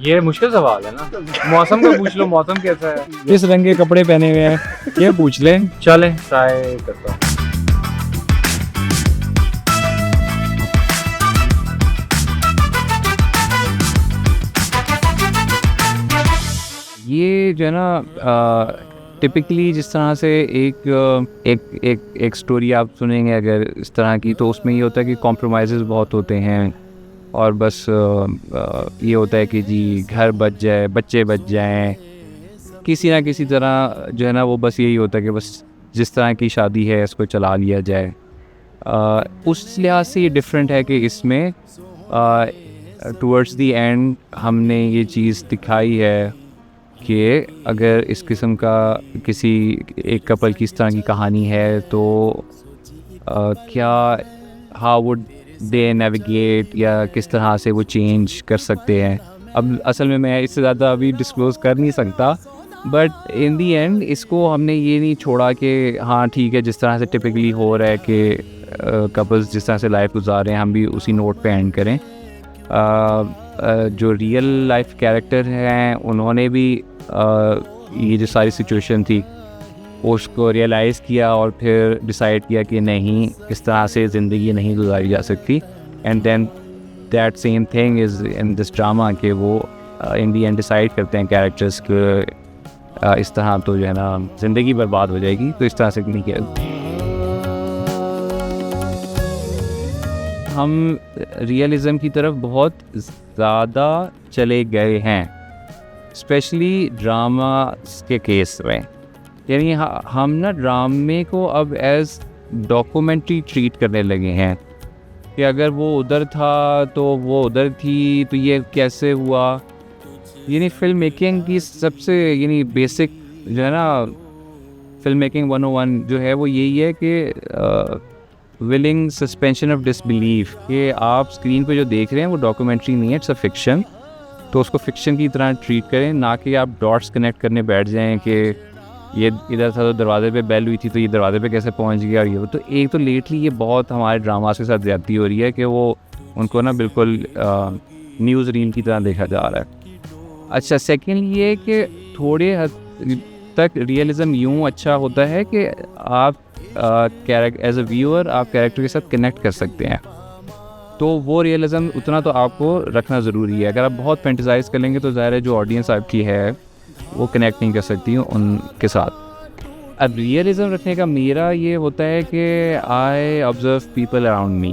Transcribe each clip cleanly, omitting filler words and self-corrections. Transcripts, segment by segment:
ये मुश्किल सवाल है ना। मौसम का पूछ लो, मौसम कैसा है। किस रंग के कपड़े पहने हुए हैं, ये पूछ ले। चलें ट्राई करता हूँ। ये जो है ना टिपिकली जिस तरह से एक स्टोरी आप सुनेंगे अगर इस तरह की, तो उसमें ये होता है कि कॉम्प्रोमाइज़ बहुत होते हैं और बस ये होता है कि जी घर बच जाए, बच्चे बच जाएं, किसी ना किसी तरह जो है ना वो बस यही होता है कि बस जिस तरह की शादी है इसको चला लिया जाए। उस लिहाज से ये डिफरेंट है कि इसमें टुवर्ड्स द एंड हमने ये चीज़ दिखाई है कि अगर इस किस्म का किसी एक कपल की इस तरह की कहानी है तो क्या हाउ वुड दे नेविगेट, या किस तरह से वो चेंज कर सकते हैं। अब असल में मैं इससे ज़्यादा अभी डिस्क्लोज़ कर नहीं सकता, बट इन दी एंड इसको हमने ये नहीं छोड़ा कि हाँ ठीक है जिस तरह से टिपिकली हो रहा है कि कपल्स जिस तरह से लाइफ गुजार रहे हैं हम भी उसी नोट पे एंड करें। जो रियल लाइफ कैरेक्टर हैं उन्होंने भी ये जो सारी सिचुएशन थी उसको रियलाइज़ किया और फिर डिसाइड किया कि नहीं, इस तरह से ज़िंदगी नहीं गुजारी जा सकती। And then that same thing is in this drama कि वो इन दी एंड डिसाइड करते हैं कैरेक्टर्स के इस तरह तो जो है ना ज़िंदगी बर्बाद हो जाएगी, तो इस तरह से नहीं किया। हम रियलिज़म की तरफ बहुत ज़्यादा चले गए हैं, स्पेशली ड्रामा के केस में। यानी हम ना ड्रामे को अब एज डॉक्यूमेंट्री ट्रीट करने लगे हैं कि अगर वो उधर था तो वो उधर थी, तो ये कैसे हुआ। यानी फ़िल्म मेकिंग की सबसे यानी बेसिक जो है ना फिल्म मेकिंग 101 जो है वो यही है कि विलिंग सस्पेंशन ऑफ डिसबिलीफ, कि आप स्क्रीन पे जो देख रहे हैं वो डॉक्यूमेंट्री नहीं है, इट्स अ फिक्शन। तो उसको फिक्शन की तरह ट्रीट करें, ना कि आप डॉट्स कनेक्ट करने बैठ जाएं कि ये इधर था तो दरवाजे पे बेल हुई थी तो ये दरवाजे पे कैसे पहुंच गया। और ये तो एक तो लेटली ये बहुत हमारे ड्रामास के साथ ज़्यादती हो रही है कि वो उनको ना बिल्कुल न्यूज़ रील की तरह देखा जा रहा है। अच्छा, सेकेंड ये कि थोड़े हद तक रियलिज़म यूँ अच्छा होता है कि आप एज अ व्यूअर आप कैरेक्टर के साथ कनेक्ट कर सकते हैं, तो वो रियलिज़म उतना तो आपको रखना ज़रूरी है। अगर आप बहुत फैंटिसाइज़ कर लेंगे तो ज़ाहिर है जो ऑडियंस आपकी है वो कनेक्ट नहीं कर सकती उनके साथ। अब रियलिज़म रखने का मेरा ये होता है कि आई ऑब्ज़र्व पीपल अराउंड मी,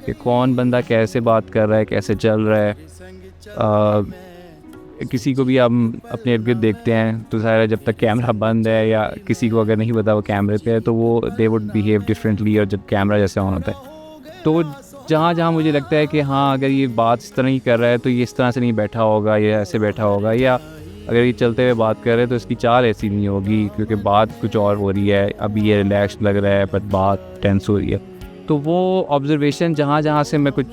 कि कौन बंदा कैसे बात कर रहा है, कैसे चल रहा है। किसी को भी हम अपने इर्द गिर्द देखते हैं तो ज़ाहिर है जब तक कैमरा बंद है या किसी को अगर नहीं पता वो कैमरे पे है तो वो दे वुड बिहेव डिफरेंटली, और जब कैमरा जैसे ऑन होता है तो जहाँ जहाँ मुझे लगता है कि हाँ अगर ये बात इस तरह ही कर रहा है तो ये इस तरह से नहीं बैठा होगा, ये ऐसे बैठा होगा, या अगर ये चलते हुए बात कर रहे हैं तो इसकी चाल ऐसी नहीं होगी क्योंकि बात कुछ और हो रही है, अभी ये रिलैक्स लग रहा है बट बात टेंस हो रही है। तो वो ऑब्जर्वेशन जहाँ जहाँ से मैं कुछ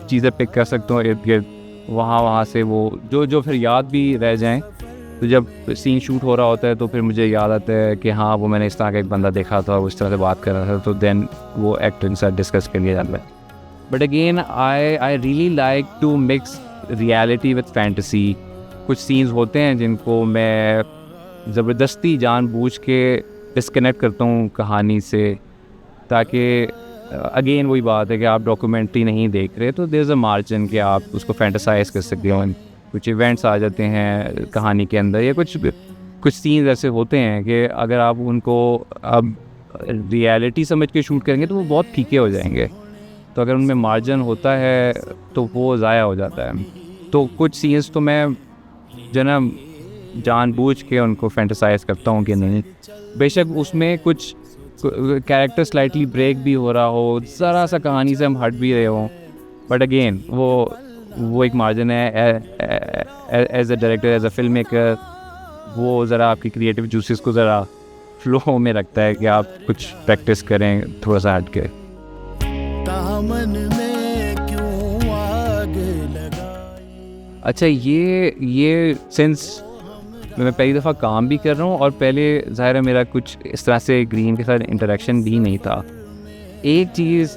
चीज़ें पिक कर सकता हूँ इर्द गिर्द, वहाँ से वो जो फिर याद भी रह जाएं। तो जब सीन शूट हो रहा होता है तो फिर मुझे याद आता है कि हाँ वो मैंने इस तरह का एक बंदा देखा था, वो इस तरह से बात कर रहा था, तो देन वो एक्टर के साथ डिस्कस कर लिया जाता है। But again I really like to mix reality with fantasy. कुछ सीन्स होते हैं जिनको मैं ज़बरदस्ती जानबूझ के डिस्कनेक्ट करता हूँ कहानी से, ताकि अगेन वही बात है कि आप डॉक्यूमेंट्री नहीं देख रहे तो देयर इज़ अ मार्जिन कि आप उसको फैंटेसाइज कर सकते हो। कुछ इवेंट्स आ जाते हैं कहानी के अंदर, या कुछ सीन्स ऐसे होते हैं कि अगर आप उनको अब रियलिटी समझ के शूट करेंगे तो वो बहुत फीके हो जाएंगे, तो अगर उनमें मार्जिन होता है तो वो ज़ाया हो जाता है। तो कुछ सीन्स तो मैं जो ना जानबूझ के उनको फैंटेसाइज करता हूँ कि नहीं, बेशक उसमें कुछ कैरेक्टर स्लाइटली ब्रेक भी हो रहा हो, ज़रा सा कहानी से हम हट भी रहे हों, बट अगेन वो एक मार्जिन है। As a director, as a film maker, वो ज़रा आपकी क्रिएटिव जूसेस को ज़रा फ्लो में रखता है कि आप कुछ प्रैक्टिस करें थोड़ा सा हट के। अच्छा, ये सिंस मैं पहली दफ़ा काम भी कर रहा हूँ और पहले ज़ाहिर है मेरा कुछ इस तरह से ग्रीन के साथ इंटरेक्शन भी नहीं था, एक चीज़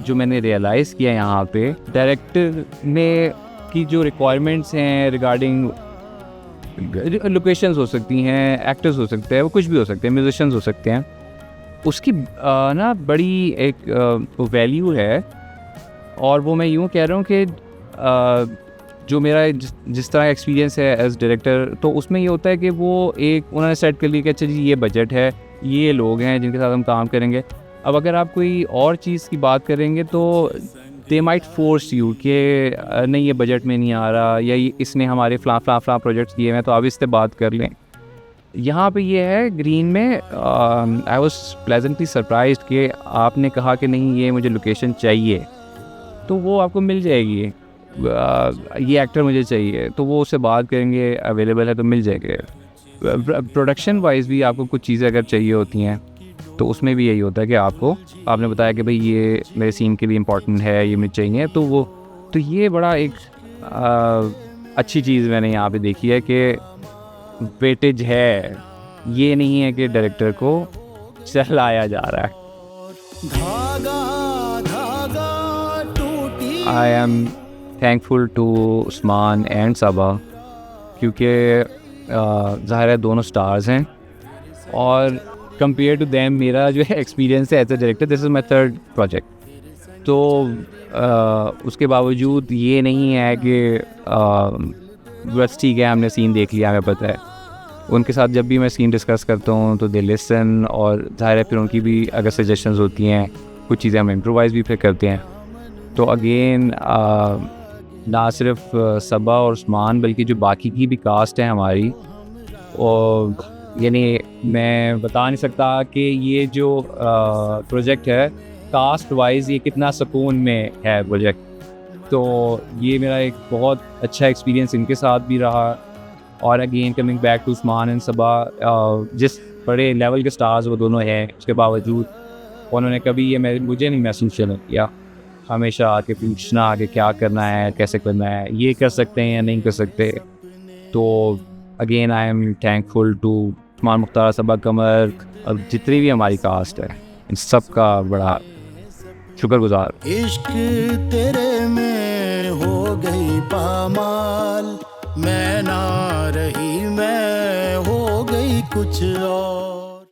जो मैंने रियलाइज़ किया यहाँ पे, डायरेक्टर ने आपकी जो रिक्वायरमेंट्स हैं रिगार्डिंग लोकेशंस हो सकती हैं, एक्टर्स हो सकते हैं, वो कुछ भी हो सकते हैं, म्यूजिशियंस हो सकते हैं, उसकी ना बड़ी एक वैल्यू है। और वो मैं यूँ कह रहा हूँ कि जो मेरा जिस तरह एक्सपीरियंस है एज डायरेक्टर, तो उसमें ये होता है कि वो एक उन्होंने सेट कर लिया कि अच्छा जी ये बजट है, ये लोग हैं जिनके साथ हम काम करेंगे। अब अगर आप कोई और चीज़ की बात करेंगे तो दे माइट फोर्स यू कि नहीं ये बजट में नहीं आ रहा, या ये इसने हमारे फला प्रोजेक्ट्स किए हैं तो आप इससे बात कर लें। यहाँ पे ये है ग्रीन में आई वॉज प्लेजेंटली सरप्राइज्ड कि आपने कहा कि नहीं ये मुझे लोकेशन चाहिए, तो वो आपको मिल जाएगी। ये एक्टर मुझे चाहिए, तो वो उससे बात करेंगे, अवेलेबल है तो मिल जाएंगे। प्रोडक्शन वाइज भी आपको कुछ चीज़ें अगर चाहिए होती हैं तो उसमें भी यही होता है कि आपने बताया कि भाई ये मेरे सीन के लिए इम्पोर्टेंट है, ये मुझे चाहिए, तो ये बड़ा एक अच्छी चीज़ मैंने यहाँ पे देखी है कि वेटेज है, ये नहीं है कि डायरेक्टर को चलाया जा रहा है। I am thankful to Usman and Saba, क्योंकि ज़ाहिर है दोनों स्टार्स हैं, और कंपेयर टू दैम मेरा जो है एक्सपीरियंस है as a director, this is my third project. तो उसके बावजूद ये नहीं है कि बस ठीक है हमने सीन देख लिया, हमें पता है। उनके साथ जब भी मैं सीन डिस्कस करता हूँ तो दे लिसन, और ज़ाहिर है फिर उनकी भी अगर सजेशंस होती हैं, कुछ चीज़ें हम इम्प्रोवाइज़ भी फिर करते हैं। तो अगेन ना सिर्फ सबा और उस्मान बल्कि जो बाकी की भी कास्ट है हमारी, और यानी मैं बता नहीं सकता कि ये जो प्रोजेक्ट है कास्ट वाइज ये कितना सुकून में है प्रोजेक्ट। तो ये मेरा एक बहुत अच्छा एक्सपीरियंस इनके साथ भी रहा। और again coming back to Usman and Saba, जिस बड़े लेवल के स्टार्स वो दोनों हैं, उसके बावजूद उन्होंने कभी ये मुझे नहीं महसूस किया। हमेशा आके पूछना आगे क्या करना है, कैसे करना है, ये कर सकते हैं या नहीं कर सकते। तो again I am thankful to Usman Mukhtar, Saba Qamar, और जितनी भी हमारी कास्ट है, इन सब का बड़ा शुक्रगुजार। इश्क तेरे में हो गई पामाल, मैं ना रही मैं हो गई कुछ और।